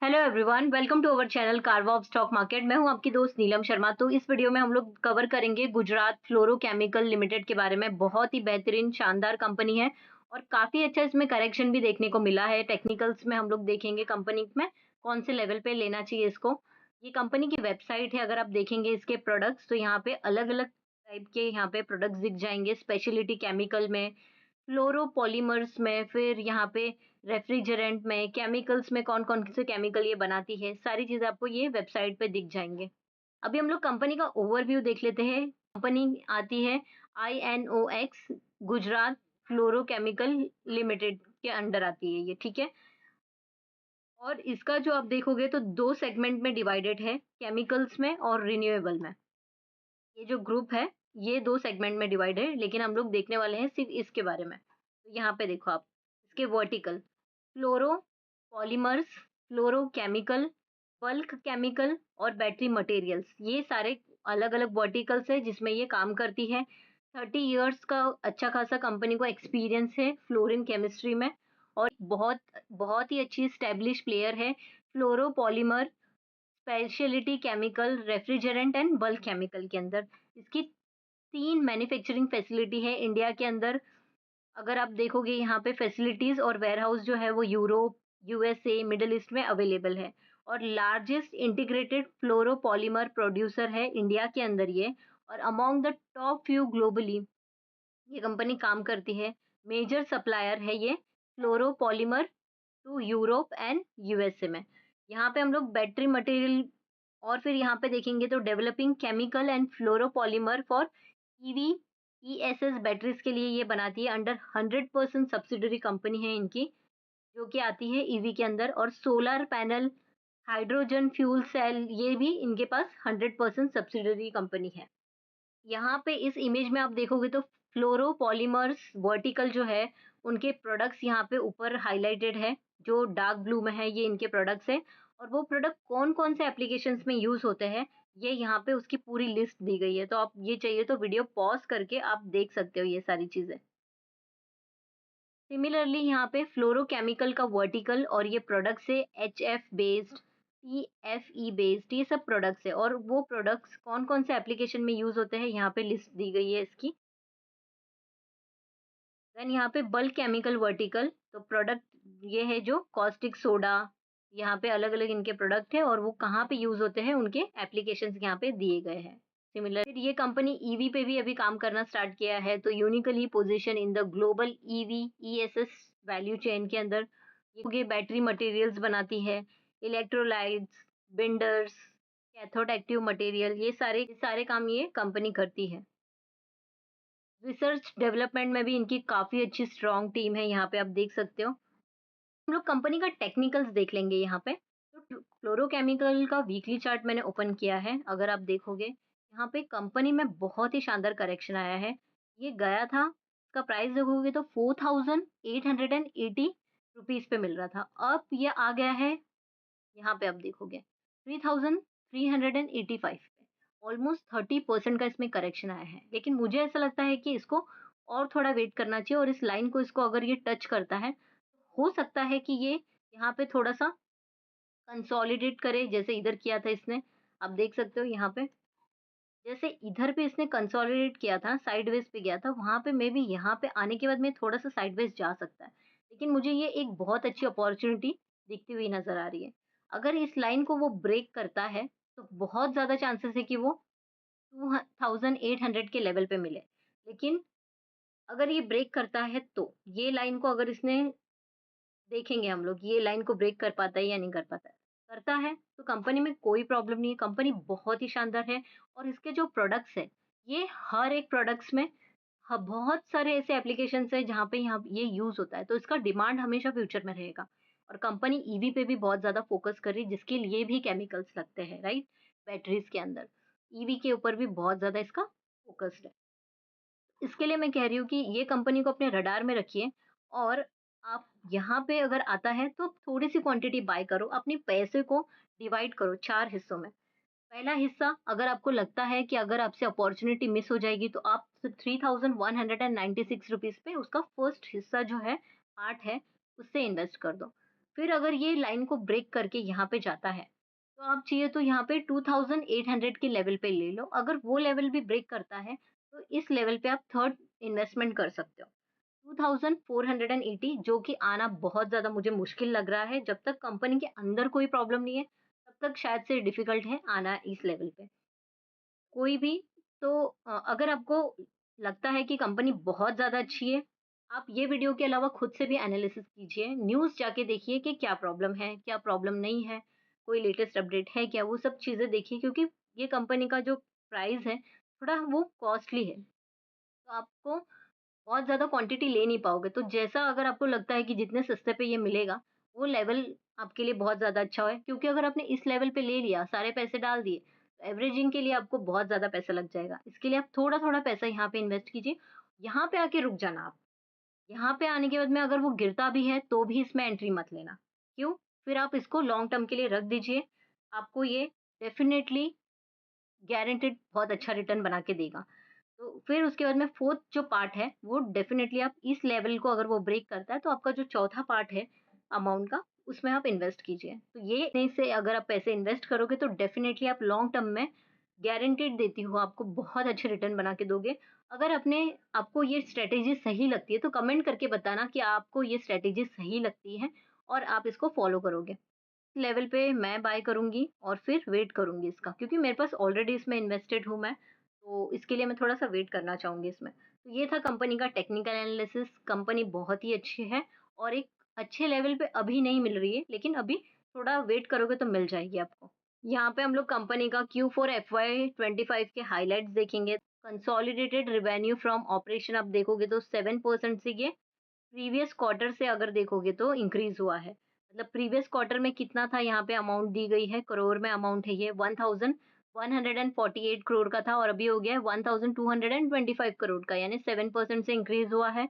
Hello everyone, welcome to our channel Karwa of stock market. मैं हूं आपकी दोस्त नीलम शर्मा। तो इस वीडियो में हम लोग कवर करेंगे गुजरात फ्लोरोकेमिकल लिमिटेड के बारे में। बहुत ही बेहतरीन शानदार कंपनी है और काफ़ी अच्छा इसमें करेक्शन भी देखने को मिला है। टेक्निकल्स में हम लोग देखेंगे कंपनी में कौन से लेवल पे लेना चाहिए इसको। ये कंपनी की वेबसाइट है। अगर आप देखेंगे इसके प्रोडक्ट्स तो यहाँ पे अलग अलग टाइप के यहाँ पे प्रोडक्ट्स दिख जाएंगे। स्पेशलिटी केमिकल में, फ्लोरोपॉलीमर्स में, फिर यहाँ पे रेफ्रिजरेंट में, केमिकल्स में कौन-कौन से केमिकल ये बनाती है, सारी चीज़ें आपको ये वेबसाइट पे दिख जाएँगे। अभी हम लोग कंपनी का ओवरव्यू देख लेते हैं। कंपनी आती है आईएनओएक्स गुजरात फ्लोरोकेमिकल लिमिटेड के अंडर आती है ये, ठीक है? और इसका जो आप देखोगे तो 2 सेगमेंट में डिवाइडेड है, केमिकल्स में और रिन्यूएबल में। ये जो ग्रुप है, ये 2 सेगमेंट में डिवाइड है, लेकिन हम लोग देखने वाले हैं सिर्फ़ इसके बारे में। तो यहाँ पे देखो आप, इसके वर्टिकल फ्लोरो पॉलीमर्स, फ्लोरोकेमिकल, बल्क केमिकल और बैटरी मटेरियल्स, ये सारे अलग-अलग वर्टिकल्स है जिसमें ये काम करती है। 30 इयर्स का अच्छा खासा कंपनी को एक्सपीरियंस है फ्लोरीन केमिस्ट्री में और बहुत बहुत ही अच्छी एस्टेब्लिश प्लेयर है fluoropolymer, speciality chemical, refrigerant and bulk chemical के अंदर। इसकी 3 मैन्युफैक्चरिंग फैसिलिटी है इंडिया के अंदर। अगर आप देखोगे यहाँ पे फैसिलिटीज़ और वेयरहाउस जो है वो यूरोप, यूएसए, मिडल ईस्ट में अवेलेबल है और लार्जेस्ट इंटीग्रेटेड फ्लोरोपॉलीमर प्रोड्यूसर है इंडिया के अंदर ये। और among the top few globally ये कंपनी काम करती है। मेजर सप्लायर है ये fluoropolymer to Europe and USA में। यहाँ पे हम लोग बैटरी मटेरियल और फिर यहाँ पे देखेंगे तो developing chemical and fluoropolymer for EV ESS batteries के लिए ये बनाती है। अंडर 100% सब्सिडरी कंपनी है इनकी, जो कि आती है ईवी के अंदर। और solar panel, hydrogen fuel cell, ये भी इनके पास 100% सब्सिडरी कंपनी है। यहाँ पे इस इमेज में आप देखोगे तो फ्लोरोपॉलीमर्स वर्टिकल जो है, उनके प्रोडक्ट्स यहाँ पे ऊपर हाइलाइटेड है। जो डार्क ब्लू में है ये इनके प्रोडक्ट्स हैं और वो प्रोडक्ट कौन-कौन से एप्लीकेशंस में यूज़ होते हैं, ये यहाँ पे उसकी पूरी लिस्ट दी गई है। तो आप ये चाहिए तो वीडियो पॉज़ करके आप देख सकते हो ये सारी चीज़ें। सिमिलरली यहाँ पे फ्लोरोकेमिकल का वर्टिकल और ये प्रोडक्ट्स है एचएफ बेस्ड, टीएफई बेस्ड, ये सब प्रोडक्ट्स है और वो प्रोडक्ट्स कौन-कौन से एप्लीकेशन में यूज़ होते हैं यहाँ पे लिस्ट दी गई है इसकी। देन यहाँ पे बल्क केमिकल वर्टिकल, तो प्रोडक्ट ये है जो कॉस्टिक सोडा, यहाँ पे अलग-अलग इनके प्रोडक्ट है और वो कहाँ पे यूज़ होते हैं उनके एप्लीकेशंस यहाँ पे दिए गए हैं। सिमिलर फिर ये कंपनी ईवी पे भी अभी काम करना स्टार्ट किया है, तो uniquely position in the global EV ESS value chain के अंदर। ये बैटरी मटेरियल्स बनाती है, इलेक्ट्रोलाइट्स, बिंडर्स, कैथोड एक्टिव मटेरियल, ये सारे काम ये कंपनी करती है। रिसर्च डेवलपमेंट में भी इनकी काफ़ी अच्छी स्ट्रॉन्ग टीम है, यहाँ पे आप देख सकते हो। हम लोग कंपनी का टेक्निकल्स देख लेंगे यहाँ पे। तो फ्लोरोकेमिकल का वीकली चार्ट मैंने ओपन किया है। अगर आप देखोगे यहाँ पे कंपनी में बहुत ही शानदार करेक्शन आया है। ये गया था, इसका प्राइस देखोगे तो 4880 रुपीज़ पे मिल रहा था। अब ये आ गया है, यहाँ पे आप देखोगे 3385 पे, ऑलमोस्ट 30% का इसमें करेक्शन आया है। लेकिन मुझे ऐसा लगता है कि इसको और थोड़ा वेट करना चाहिए और इस लाइन को इसको अगर ये टच करता है, हो सकता है कि ये यहाँ पे थोड़ा-सा कंसोलिडेट करे जैसे इधर किया था इसने। आप देख सकते हो यहाँ पे, जैसे इधर पे इसने कंसोलिडेट किया था, साइडवेज़ पे गया था, वहाँ पे मेबी यहाँ पे आने के बाद में थोड़ा-सा साइडवेज़ जा सकता है। लेकिन मुझे ये एक बहुत अच्छी अपॉर्च्युनिटी दिखती हुई नज़र आ रही है। अगर इस लाइन को वो ब्रेक करता है, तो बहुत ज़्यादा चांसेस है कि वो 2800 के लेवल पे मिले। लेकिन अगर ये ब्रेक करता है तो, ये लाइन को अगर इसने देखेंगे हम लोग, ये लाइन को ब्रेक कर पाता है या नहीं कर पाता है। करता है तो कंपनी में कोई प्रॉब्लम नहीं है, कंपनी बहुत ही शानदार है और इसके जो प्रोडक्ट्स हैं, ये हर एक प्रोडक्ट्स में बहुत सारे ऐसे एप्लीकेशंस हैं जहाँ पे यहाँ ये यूज़ होता है, तो इसका डिमांड हमेशा फ्यूचर में रहेगा। और कंपनी ईवी पे भी बहुत ज़्यादा फोकस कर रही है, जिसके लिए भी केमिकल्स लगते हैं, राइट? बैटरीज़ के अंदर। ईवी के ऊपर भी बहुत ज़्यादा इसका फोकस्ड है। इसके लिए मैं कह रही हूँ कि ये कंपनी को अपने रडार में रखिए और आप यहाँ पे अगर आता है तो थोड़ी-सी क्वांटिटी बाय करो, अपने पैसे को डिवाइड करो 4 हिस्सों में। पहला हिस्सा, अगर आपको लगता है कि अगर आपसे अपॉर्च्युनिटी मिस हो जाएगी तो आप 3196 रुपीज़ पे उसका फर्स्ट हिस्सा जो है, पार्ट है, उससे इन्वेस्ट कर दो। फिर अगर ये लाइन को ब्रेक करके यहाँ पे जाता है, तो आप चाहिए तो यहाँ पे 2800 के लेवल पे ले लो। अगर वो लेवल भी ब्रेक करता है, तो इस लेवल पे आप थर्ड इन्वेस्टमेंट कर सकते हो। 2480 जो कि आना बहुत ज़्यादा मुझे मुश्किल लग रहा है, जब तक कंपनी के अंदर कोई प्रॉब्लम नहीं है, तब तक शायद से डिफ़िकल्ट है आना इस लेवल पे। कोई भी तो अगर आपको लगता है कि कंपनी बहुत ज़्यादा अच्छी है, आप ये वीडियो के अलावा खुद से भी एनालिसिस कीजिए, न्यूज़ जाके देखिए कि क्या प्रॉब्लम है, क्या प्रॉब्लम नहीं है, कोई लेटेस्ट अपडेट है क्या, वो सब चीज़ें देखिए क्योंकि ये कंपनी का जो प्राइस है, थोड़ा वो कॉस्टली है। तो आपको बहुत ज़्यादा क्वांटिटी ले नहीं पाओगे, तो जैसा अगर आपको लगता है कि जितने सस्ते पे ये मिलेगा, वो लेवल आपके लिए बहुत ज़्यादा अच्छा है क्योंकि अगर आपने इस लेवल पे ले लिया, सारे पैसे डाल दिए, तो एवरेजिंग के लिए आपको बहुत ज़्यादा पैसा लग जाएगा। इसके लिए आप थोड़ा-थोड़ा पैसा यहाँ पे इन्वेस्ट कीजिए, यहाँ पे आके रुक जाना आप। यहाँ पे आने के बाद में अगर वो गिरता भी है, तो भी इसमें एंट्री मत लेना। क्यों? फिर आप इसको लॉन्ग टर्म के लिए रख दीजिए, आपको ये डेफ़िनेटली गारंटीड बहुत अच्छा रिटर्न बना के देगा। तो फिर उसके बाद में 4th जो पार्ट है, वो डेफ़िनेटली आप इस लेवल को अगर वो ब्रेक करता है, तो आपका जो चौथा पार्ट है अमाउंट का, उसमें आप इन्वेस्ट कीजिए। तो ये नहीं से अगर आप पैसे इन्वेस्ट करोगे, तो डेफ़िनेटली आप लॉन्ग टर्म में गारंटीड देती हूँ आपको बहुत अच्छे रिटर्न बना के दोगे। अगर आपको ये स्ट्रैटेजी सही लगती है, तो कमेंट करके बताना कि आपको ये स्ट्रैटेजी सही लगती है और आप इसको फ़ॉलो करोगे। लेवल पे मैं बाय करूँगी और फिर वेट करूँगी इसका क्योंकि मेरे पास ऑलरेडी इसमें इन्वेस्टेड हूँ मैं, तो इसके लिए मैं थोड़ा-सा वेट करना चाहूँगी इसमें। तो ये था कंपनी का टेक्निकल एनालिसिस, कंपनी बहुत ही अच्छी है और एक अच्छे लेवल पे अभी नहीं मिल रही है, लेकिन अभी थोड़ा वेट करोगे तो मिल जाएगी आपको। यहाँ पे हम लोग कंपनी का Q4 FY25 के हाइलाइट्स देखेंगे। कंसोलिडेटेड रेवेन्यू फ्रॉम ऑपरेशन आप देखोगे तो 7% से ये प्रीवियस क्वार्टर से अगर देखोगे तो इंक्रीज हुआ है। मतलब प्रीवियस क्वार्टर में कितना था यहाँ पे अमाउंट दी गई है, करोड़ में अमाउंट है ये 1148 करोड़ का था और अभी हो गया है 1225 करोड़ का, यानी 7% से इंक्रीज हुआ है।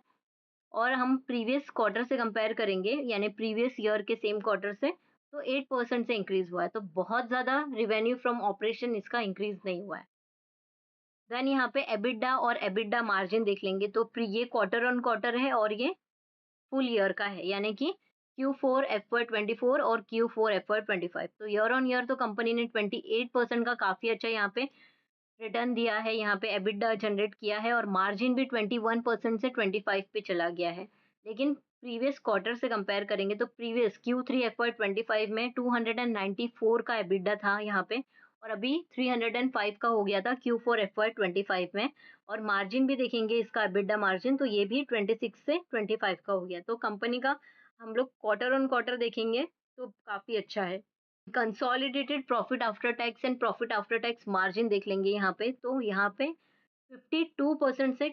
और हम प्रीवियस क्वार्टर से कंपेयर करेंगे यानी प्रीवियस ईयर के सेम क्वार्टर से, तो 8% से इंक्रीज हुआ है। तो बहुत ज़्यादा रेवेन्यू फ्रॉम ऑपरेशन इसका इंक्रीज नहीं हुआ है। देन यहाँ पे एबिडा और एबिडा मार्जिन देख लेंगे तो ये क्वार्टर ऑन क्वार्टर है और ये फुल ईयर का है, यानी कि Q4 FY24 और Q4 FY25। तो ईयर ऑन ईयर तो कंपनी ने 28% का काफ़ी अच्छा यहाँ पे रिटर्न दिया है, यहाँ पे एबिडा जनरेट किया है और मार्जिन भी 21% से 25 पे चला गया है। लेकिन प्रीवियस क्वार्टर से कंपेयर करेंगे तो प्रीवियस Q3 FY25 में 294 का एबिडा था यहाँ पे और अभी 305 का हो गया था Q4 FY25 में। और मार्जिन भी देखेंगे इसका एबिडा मार्जिन तो ये भी 26 से 25 का हो गया। तो कंपनी का हम लोग क्वार्टर ऑन क्वार्टर देखेंगे तो काफ़ी अच्छा है। Consolidated profit after tax and profit after tax margin देख लेंगे यहाँ पे, तो यहाँ पे 52% से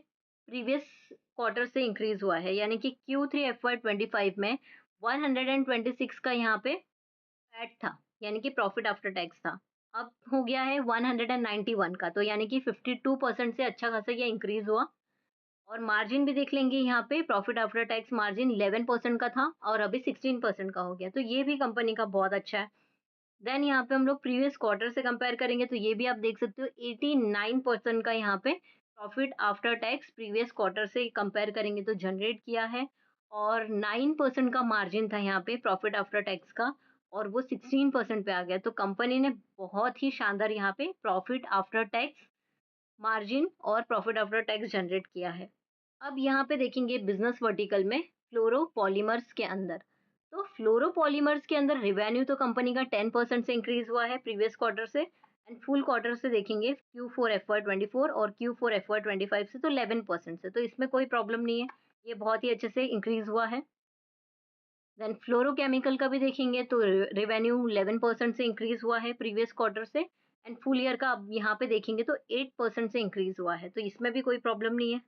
प्रीवियस क्वार्टर से इंक्रीज हुआ है, यानी कि Q3 FY25 में 126 का यहाँ पे पैट था, यानी कि प्रॉफिट आफ्टर टैक्स था। अब हो गया है 191 का, तो यानी कि 52% से अच्छा खासा ये इंक्रीज हुआ। और मार्जिन भी देख लेंगे यहाँ पे, प्रॉफिट आफ्टर टैक्स मार्जिन 11% का था और अभी 16% का हो गया, तो ये भी कंपनी का बहुत अच्छा है। देन यहाँ पे हम लोग प्रीवियस क्वार्टर से कंपेयर करेंगे तो ये भी आप देख सकते हो 89% का यहाँ पे profit after tax previous quarter से कंपेयर करेंगे तो जनरेट किया है और 9% का मार्जिन था यहाँ पे प्रॉफिट आफ्टर टैक्स का और वो 16% पे आ गया। तो कंपनी ने बहुत ही शानदार यहाँ पे प्रॉफिट आफ्टर टैक्स मार्जिन और प्रॉफिट आफ्टर टैक्स जनरेट किया है। अब यहाँ पे देखेंगे बिजनेस वर्टिकल में फ्लोरोपॉलीमर्स के अंदर। तो फ्लोरोपॉलीमर्स के अंदर रिवेन्यू तो कंपनी का 10% से इंक्रीज हुआ है प्रीवियस क्वार्टर से एंड फुल क्वार्टर से देखेंगे Q4 FY24 और Q4 FY25 से तो 11% से, तो इसमें कोई प्रॉब्लम नहीं है, ये बहुत ही अच्छे से इंक्रीज हुआ है। देन फ्लोरोकेमिकल का भी देखेंगे तो रेवेन्यू 11% से इंक्रीज हुआ है प्रीवियस क्वार्टर से एंड फुल ईयर का अब यहाँ पे देखेंगे तो 8% से इंक्रीज हुआ है, तो इसमें भी कोई प्रॉब्लम नहीं है।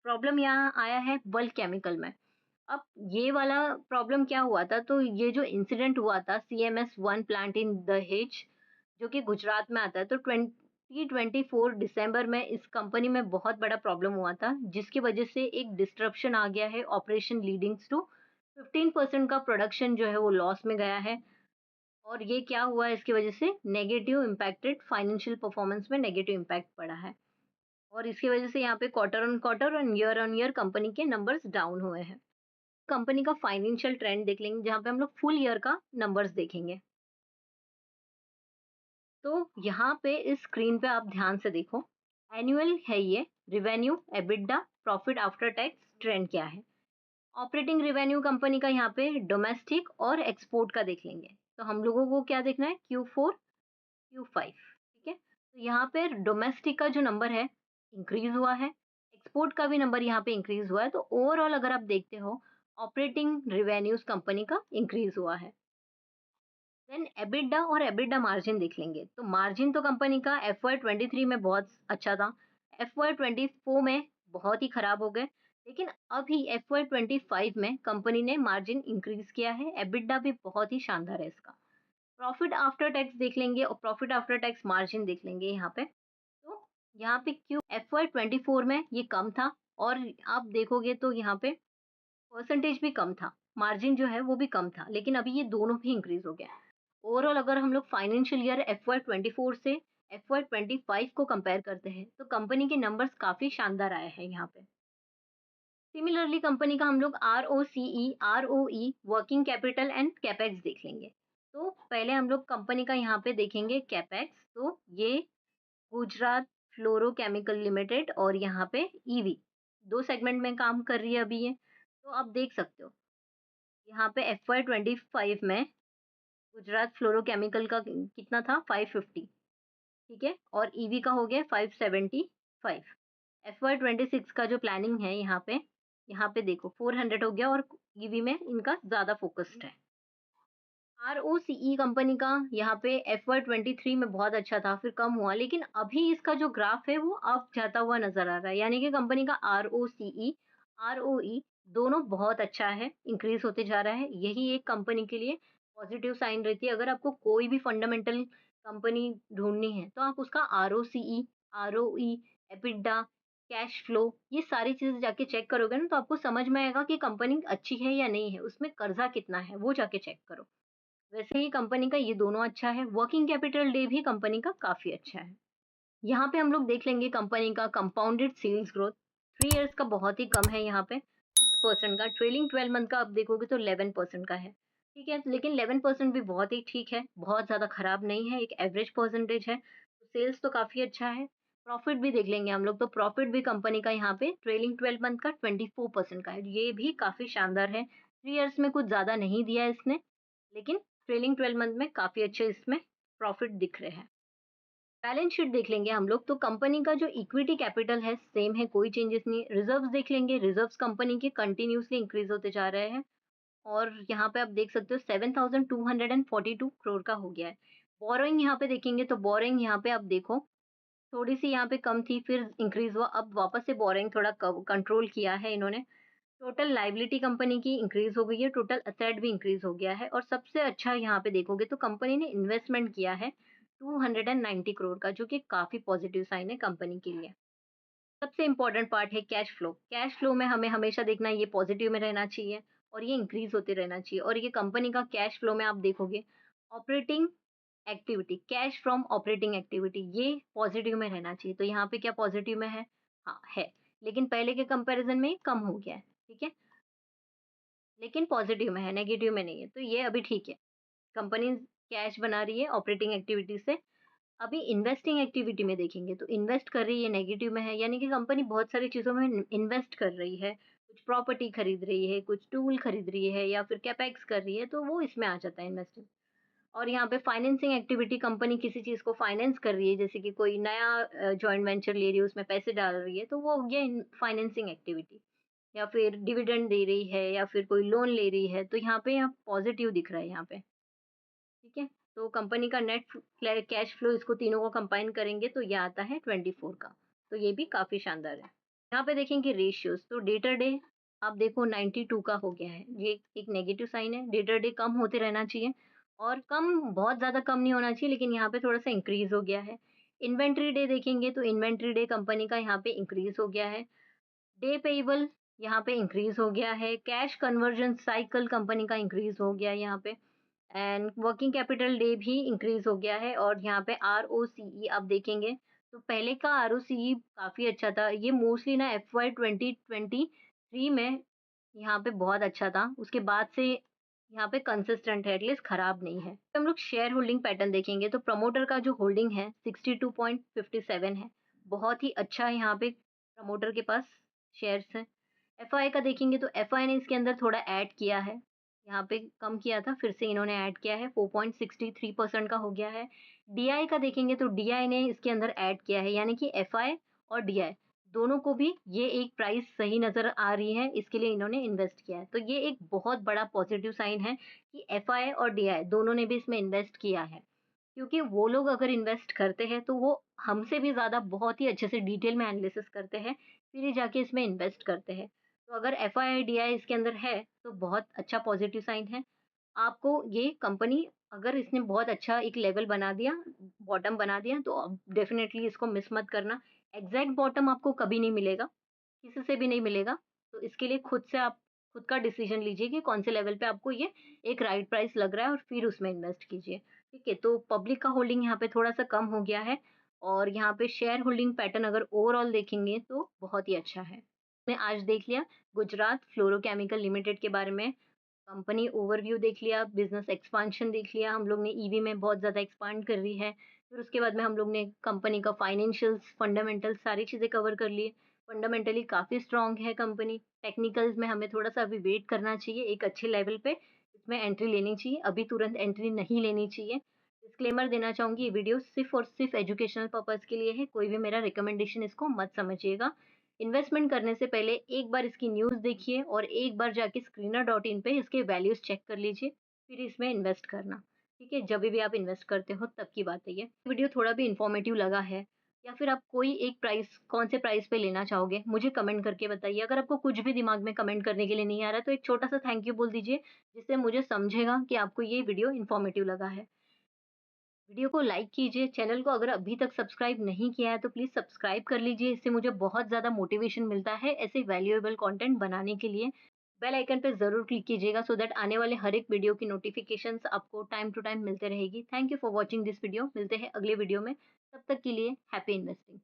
प्रॉब्लम यहाँ आया है बल्क केमिकल में। अब ये वाला प्रॉब्लम क्या हुआ था, तो ये जो इंसिडेंट हुआ था CMS1 प्लांट इन दहेज जो कि गुजरात में आता है, तो 2024 दिसंबर में इस कंपनी में बहुत बड़ा प्रॉब्लम हुआ था जिसकी वजह से एक डिस्ट्रप्शन आ गया है ऑपरेशन लीडिंग्स टू 15% का प्रोडक्शन जो है वो लॉस में गया है। और ये क्या हुआ है इसकी वजह से नेगेटिव इम्पैक्टेड फाइनेंशियल परफॉर्मेंस में नेगेटिव इम्पैक्ट पड़ा है और इसकी वजह से यहाँ पे क्वार्टर ऑन क्वार्टर और ईयर ऑन ईयर कंपनी के नंबर्स डाउन हुए हैं। कंपनी का फाइनेंशियल ट्रेंड देख लेंगे, जहाँ पे हम लोग फुल ईयर का नंबर्स देखेंगे। तो यहाँ पे इस स्क्रीन पे आप ध्यान से देखो, एनुअल है ये, revenue, EBITDA, profit after tax, trend क्या है। ऑपरेटिंग रेवेन्यू कंपनी का यहाँ पे डोमेस्टिक और एक्सपोर्ट का देख लेंगे। तो हम लोगों को क्या देखना है, Q4, Q5, ठीक है। तो यहाँ पे डोमेस्टिक का जो नंबर है इंक्रीज हुआ है, एक्सपोर्ट का भी नंबर यहाँ पे इंक्रीज हुआ है। तो ओवरऑल अगर आप देखते हो, ऑपरेटिंग रेवेन्यूज कंपनी का इंक्रीज हुआ है। देन एबिटडा और एबिटडा मार्जिन देख लेंगे। तो मार्जिन तो कंपनी का FY23 में बहुत अच्छा था, FY24 में बहुत ही खराब हो गए, लेकिन अभी FY25 में कंपनी ने मार्जिन इंक्रीज किया है, एबिटडा भी बहुत ही शानदार है इसका। प्रॉफिट आफ्टर टैक्स देख लेंगे और प्रॉफिट आफ्टर टैक्स मार्जिन देख लेंगे यहाँ पे। तो यहाँ पे क्यों FY24 में ये कम था, और आप देखोगे तो यहाँ पे परसेंटेज भी कम था, मार्जिन जो है वो भी कम था, लेकिन अभी ये दोनों भी इंक्रीज हो गया। ओवरऑल अगर हम लोग फाइनेंशियल ईयर FY24 से FY25 को कंपेयर करते हैं, तो कंपनी के नंबर्स काफी शानदार आए हैं यहाँ पे। सिमिलरली कंपनी का हम लोग ROCE, ROE, working capital and capex देख लेंगे। तो पहले हम लोग कंपनी का यहाँ पे देखेंगे कैपेक्स। तो ये गुजरात फ्लोरोकेमिकल लिमिटेड और यहाँ पे ईवी, दो सेगमेंट में काम कर रही है अभी ये। तो आप देख सकते हो यहाँ पे FY25 में गुजरात फ्लोरोकेमिकल का कितना था, 550, ठीक है, और ईवी का हो गया 575। FY26 का जो प्लानिंग है यहाँ पे देखो 400 हो गया, और ईवी में इनका ज्यादा फोकस्ड है। ROCE कंपनी का यहाँ पे FY23 में बहुत अच्छा था, फिर कम हुआ, लेकिन अभी इसका जो ग्राफ है वो अप जाता हुआ नजर आ रहा है, यानी कि कंपनी का ROCE, ROE दोनों बहुत अच्छा है, इंक्रीज होते जा रहा है। यही एक कंपनी के लिए पॉजिटिव साइन रहती है। अगर आपको कोई भी फंडामेंटल कंपनी ढूंढनी है, तो आप उसका ROCE, ROE, EBITDA, cash flow, ये सारी चीजें जाके चेक करोगे ना, तो आपको समझ में आएगा कि कंपनी अच्छी है या नहीं है, उसमें कर्जा कितना है वो जाके चेक करो। वैसे ही कंपनी का ये दोनों अच्छा है। वर्किंग कैपिटल डे भी कंपनी का काफी अच्छा है। यहाँ पे हम लोग देख लेंगे कंपनी का कंपाउंडेड सेल्स ग्रोथ, 3 इयर्स का बहुत ही कम है, यहाँ पे 6% का। ट्रेलिंग 12 मंथ का आप देखोगे तो 11% का है, ठीक है, लेकिन 11% भी बहुत ही ठीक है, बहुत ज्यादा खराब नहीं है, एक एवरेज परसेंटेज है। तो सेल्स तो काफी अच्छा है। प्रॉफिट भी देख लेंगे हम लोग, तो प्रॉफिट भी कंपनी का यहाँ पे ट्रेलिंग 12 मंथ का 24% का है, ये भी काफी शानदार है। 3 इयर्स में कुछ ज्यादा नहीं दिया है इसने, लेकिन ट्रेलिंग 12 मंथ में काफी अच्छे इसमें प्रॉफिट दिख रहे हैं। बैलेंस शीट देख लेंगे हम लोग, तो कंपनी का जो इक्विटी कैपिटल है सेम है, कोई चेंजेस नहीं। रिजर्व्स देख लेंगे, रिजर्व्स कंपनी के कंटिन्यूसली इंक्रीज होते जा रहे हैं, और यहाँ पे आप देख सकते हो 7,242 करोड़ का हो गया है। बोरोइंग यहाँ पे देखेंगे, तो बोरोइंग यहाँ पे आप देखो थोड़ी सी यहाँ पे कम थी, फिर इंक्रीज हुआ, अब वापस से बोरोइंग थोड़ा कंट्रोल किया है इन्होंने। टोटल लाइबिलिटी कंपनी की इंक्रीज हो गई है, टोटल असेट भी इंक्रीज हो गया है, और सबसे अच्छा यहाँ पे देखोगे तो कंपनी ने इन्वेस्टमेंट किया है 290 करोड़ का, जो कि काफी पॉजिटिव साइन है कंपनी के लिए। सबसे इंपॉर्टेंट पार्ट है कैश फ्लो। कैश फ्लो में हमें हमेशा देखना है, ये पॉजिटिव में रहना चाहिए और ये इंक्रीज होते रहना चाहिए। और ये कंपनी का कैश फ्लो में आप देखोगे, operating activity, cash from operating activity, ये पॉजिटिव में रहना चाहिए। तो यहाँ पे क्या पॉजिटिव में है, हाँ है, लेकिन पहले के कंपैरिजन में कम हो गया है, ठीक है, लेकिन पॉजिटिव में है, नेगेटिव में नहीं है, तो ये अभी ठीक है। कंपनी कैश बना रही है ऑपरेटिंग एक्टिविटी से। अभी इन्वेस्टिंग एक्टिविटी में देखेंगे, तो इन्वेस्ट कर रही है, नेगेटिव में है, यानी कि कंपनी बहुत सारी चीज़ों में इन्वेस्ट कर रही है, कुछ प्रॉपर्टी खरीद रही है, कुछ टूल खरीद रही है, या फिर कैपेक्स कर रही है, तो वो इसमें आ जाता है इन्वेस्टिंग। और यहाँ पे फाइनेंसिंग एक्टिविटी, कंपनी किसी चीज़ को फाइनेंस कर रही है, जैसे कि कोई नया जॉइंट वेंचर ले रही है, उसमें पैसे डाल रही है, तो वो हो गया फाइनेंसिंग एक्टिविटी। या फिर डिविडेंड दे रही है, या फिर कोई लोन ले रही है, तो यहाँ पे यहाँ पॉजिटिव दिख रहा है यहाँ पे, ठीक है। तो कंपनी का नेट कैश फ्लो, इसको तीनों को कंबाइन करेंगे तो ये आता है 24 का, तो ये भी काफी शानदार है। यहाँ पे देखेंगे रेशियोज, तो डेटर डे आप देखो 92 का हो गया है, ये एक नेगेटिव साइन है। डेटर डे कम होते रहना चाहिए, और कम बहुत ज्यादा कम नहीं होना चाहिए, लेकिन यहाँ पे थोड़ा सा इंक्रीज हो गया है। इन्वेंट्री डे देखेंगे, तो इन्वेंट्री डे कंपनी का यहाँ पे इंक्रीज हो गया है। डे पेएबल यहाँ पे इंक्रीज हो गया है। कैश कन्वर्जन साइकिल कंपनी का इंक्रीज हो गया है यहाँ पे। एंड वर्किंग कैपिटल डे भी इंक्रीज हो गया है। और यहाँ पे ROCE आप देखेंगे, तो पहले का ROCE काफी अच्छा था, ये मोस्टली ना FY 2023 में यहाँ पे बहुत अच्छा था। उसके बाद से यहाँ पे कंसिस्टेंट है, एटलीस्ट खराब नहीं है। तो हम लोग शेयर होल्डिंग पैटर्न देखेंगे तो प्रमोटर का जो होल्डिंग है 62.57 है। बहुत ही अच्छा है, यहाँ पे प्रमोटर के पास शेयर्स हैं। एफआई का देखेंगे तो एफआई ने इसके अंदर थोड़ा ऐड किया है। यहाँ पे कम किया था, फिर से इन्होंने ऐड किया है, 4.63% का हो गया है। डीआई का देखेंगे तो डीआई ने इसके अंदर ऐड किया है, यानी कि एफआई और डीआई दोनों को भी ये एक प्राइस सही नज़र आ रही है, इसके लिए इन्होंने इन्वेस्ट किया है। तो ये एक बहुत बड़ा पॉजिटिव साइन है कि एफआई और डीआई दोनों ने भी इसमें इन्वेस्ट किया है। क्योंकि वो लोग अगर इन्वेस्ट करते हैं तो वो हमसे भी ज़्यादा बहुत ही अच्छे से डिटेल में एनालिसिस करते हैं, फिर ही जाके इसमें इन्वेस्ट करते हैं। तो अगर एफआई, डीआई इसके अंदर है, तो बहुत अच्छा पॉजिटिव साइन है। आपको ये कंपनी अगर इसने बहुत अच्छा एक लेवल बना दिया, बॉटम बना दिया, तो अब डेफ़िनेटली इसको मिस मत करना। एग्ज़ैक्ट बॉटम आपको कभी नहीं मिलेगा, किसी से भी नहीं मिलेगा। तो इसके लिए खुद से आप खुद का डिसीज़न लीजिए कि कौन से लेवल पे आपको ये एक राइट प्राइस लग रहा है और फिर उसमें इन्वेस्ट कीजिए। ठीक है? तो पब्लिक का होल्डिंग यहाँ पे थोड़ा-सा कम हो गया है और यहाँ पे शेयर होल्डिंग पैटर्न अगर ओवरऑल देखेंगे तो बहुत ही अच्छा है। मैं आज देख लिया गुजरात फ्लोरोकेमिकल लिमिटेड के बारे में, कंपनी ओवरव्यू देख लिया, बिज़नेस एक्सपांशन देख लिया, हम लोग ने ईवी में बहुत ज़्यादा एक्सपांड कर रही है। फिर उसके बाद में हम लोग ने कंपनी का फाइनेंशियल्स, फंडामेंटल्स सारी चीज़ें कवर कर ली। फंडामेंटली काफ़ी स्ट्रॉन्ग है कंपनी, टेक्निकल्स में हमें थोड़ा-सा अभी वेट करना चाहिए, एक अच्छे लेवल पे इसमें एंट्री लेनी चाहिए, अभी तुरंत एंट्री नहीं लेनी चाहिए। डिस्क्लेमर देना चाहूँगी, ये वीडियो सिर्फ़ और सिर्फ़ एजुकेशनल पर्पज़ के लिए है, कोई भी मेरा रिकमेंडेशन इसको मत समझिएगा। इन्वेस्टमेंट करने से पहले एक बार इसकी न्यूज़ देखिए और एक बार जाके स्क्रीनर डॉट इन पे इसके वैल्यूज़ चेक कर लीजिए, फिर इसमें इन्वेस्ट करना, ठीक है? जभी भी आप इन्वेस्ट करते हो तब की बात है ये। वीडियो थोड़ा भी इन्फॉर्मेटिव लगा है या फिर आप कोई एक प्राइस कौन से प्राइस पे लेना चाहोगे, मुझे कमेंट करके बताइए। अगर आपको कुछ भी दिमाग में कमेंट करने के लिए नहीं आ रहा है, तो एक छोटा-सा थैंक यू बोल दीजिए, जिससे मुझे समझेगा कि आपको ये वीडियो इन्फॉर्मेटिव लगा है। वीडियो को लाइक कीजिए, चैनल को अगर अभी तक सब्सक्राइब नहीं किया है तो प्लीज़ सब्सक्राइब कर लीजिए, इससे मुझे बहुत ज़्यादा मोटिवेशन मिलता है ऐसे वैल्यूएबल कंटेंट बनाने के लिए। बेल आइकन पे ज़रूर क्लिक कीजिएगा सो दैट आने वाले हर एक वीडियो की नोटिफिकेशंस आपको टाइम टू टाइम मिलते रहेगी। Thank you for watching this video, मिलते हैं अगले वीडियो में, तब तक के लिए हैप्पी इन्वेस्टिंग।